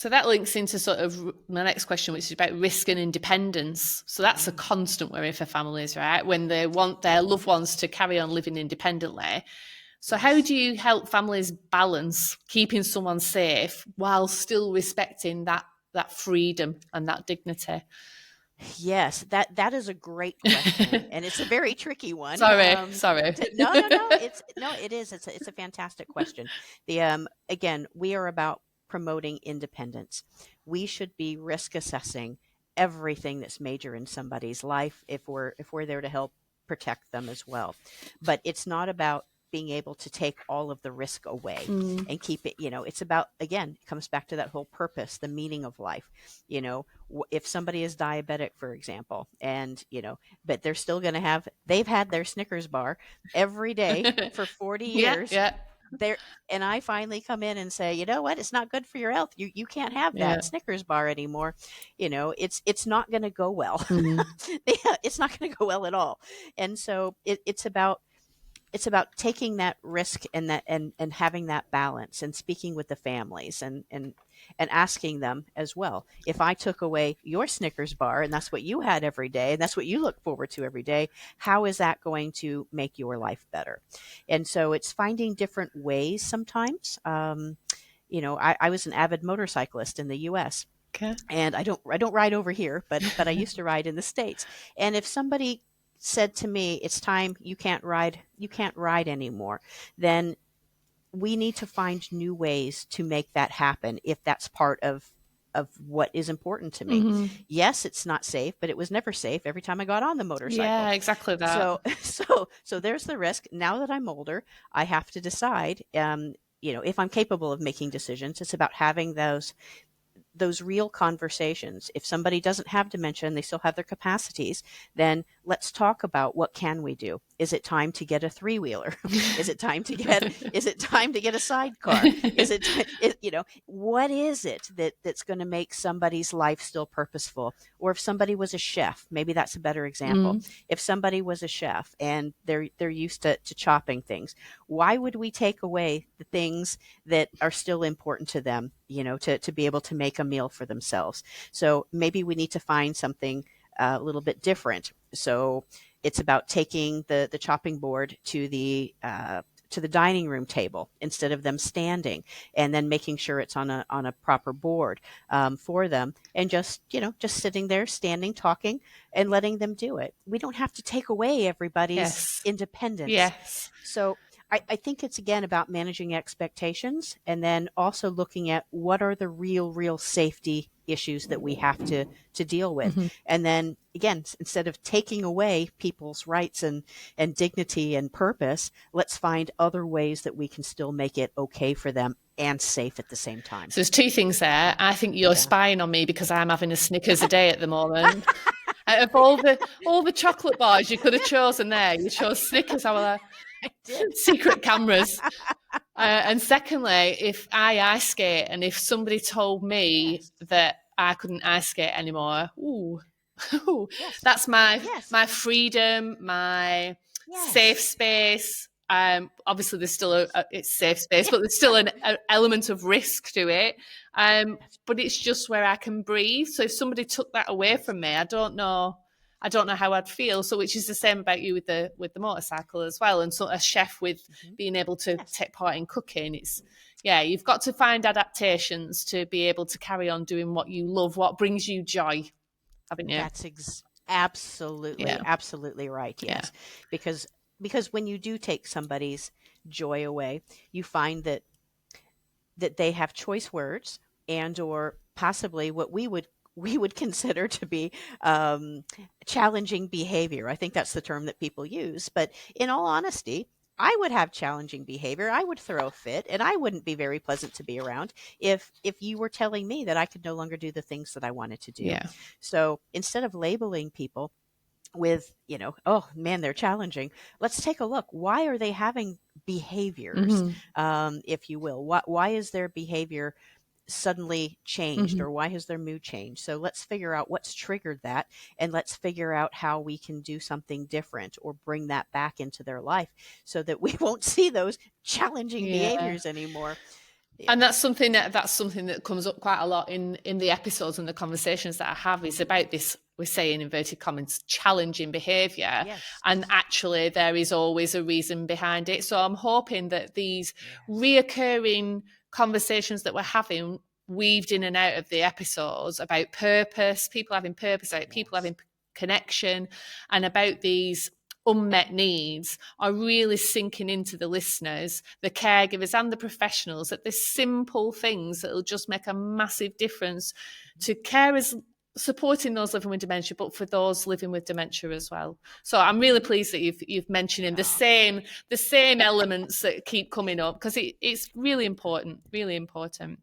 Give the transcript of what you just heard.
So that links into sort of my next question, which is about risk and independence. So that's a constant worry for families, right? When they want their loved ones to carry on living independently. So how do you help families balance keeping someone safe while still respecting that freedom and that dignity? Yes, that is a great question, and it's a very tricky one. Sorry. No, it is. It's a fantastic question. Again, we are about promoting independence. We should be risk assessing everything that's major in somebody's life if we're there to help protect them as well. But it's not about being able to take all of the risk away and keep it, it's about, again, it comes back to that whole purpose, the meaning of life. If somebody is diabetic, for example, and, but they're still going to they've had their Snickers bar every day for 40 Yeah, years. yeah, And I finally come in and say, you know what? It's not good for your health. You can't have yeah. that Snickers bar anymore. It's not going to go well. It's not going to go well at all. And so it's about taking that risk and having that balance and speaking with the families and asking them as well. If I took away your Snickers bar and that's what you had every day and that's what you look forward to every day, how is that going to make your life better? And so it's finding different ways sometimes. I was an avid motorcyclist in the US. Okay. And I don't ride over here, but I used to ride in the States. And if somebody said to me, it's time, you can't ride anymore, then we need to find new ways to make that happen if that's part of what is important to me. Yes, it's not safe, but it was never safe every time I got on the motorcycle. Yeah, exactly that. So there's the risk. Now that I'm older, I have to decide, if I'm capable of making decisions. It's about having those real conversations. If somebody doesn't have dementia and they still have their capacities, then let's talk about what can we do. Is it time to get a three-wheeler? Is it time to get a sidecar? What is it that's going to make somebody's life still purposeful? Or if somebody was a chef, maybe that's a better example. If somebody was a chef and they're used to chopping things, why would we take away the things that are still important to them, to be able to make a meal for themselves? So maybe we need to find something a little bit different. So it's about taking the chopping board to the dining room table instead of them standing, and then making sure it's on a proper board for them, and just sitting there, standing, talking, and letting them do it. We don't have to take away everybody's independence. Yes. So I think it's, again, about managing expectations, and then also looking at what are the real safety issues that we have to deal with. And then, again, instead of taking away people's rights and dignity and purpose, let's find other ways that we can still make it okay for them and safe at the same time. So there's two things there. I think you're spying on me because I'm having a Snickers a day at the moment. Out of all the chocolate bars you could have chosen there, you chose Snickers. I was like, secret cameras. And secondly, if I ice skate and if somebody told me that I couldn't ice skate anymore, that's my freedom, my safe space. Obviously, there's still it's safe space, but there's still an element of risk to it. But it's just where I can breathe. So if somebody took that away from me, I don't know how I'd feel. So, which is the same about you with the motorcycle as well, and so a chef with being able to take part in cooking. It's you've got to find adaptations to be able to carry on doing what you love, what brings you joy, haven't you? That's absolutely right. Yes, because when you do take somebody's joy away, you find that they have choice words, and or possibly what we would consider to be challenging behavior. I think that's the term that people use. But in all honesty, I would have challenging behavior. I would throw a fit, and I wouldn't be very pleasant to be around if you were telling me that I could no longer do the things that I wanted to do. Yeah. So instead of labeling people with, oh man, they're challenging, let's take a look. Why are they having behaviors, if you will? Why is their behavior suddenly changed, or why has their mood changed? So let's figure out what's triggered that, and let's figure out how we can do something different or bring that back into their life so that we won't see those challenging behaviors anymore. And that's something that comes up quite a lot in the episodes and the conversations that I have, is about this, we say in inverted commas, challenging behaviour. Yes. And actually there is always a reason behind it. So I'm hoping that these reoccurring conversations that we're having, weaved in and out of the episodes, about purpose, people having purpose, about people having connection, and about these unmet needs, are really sinking into the listeners, the caregivers and the professionals, that there's simple things that will just make a massive difference to carers supporting those living with dementia, but for those living with dementia as well. So I'm really pleased that you've mentioned the same elements that keep coming up, because it's really important, really important.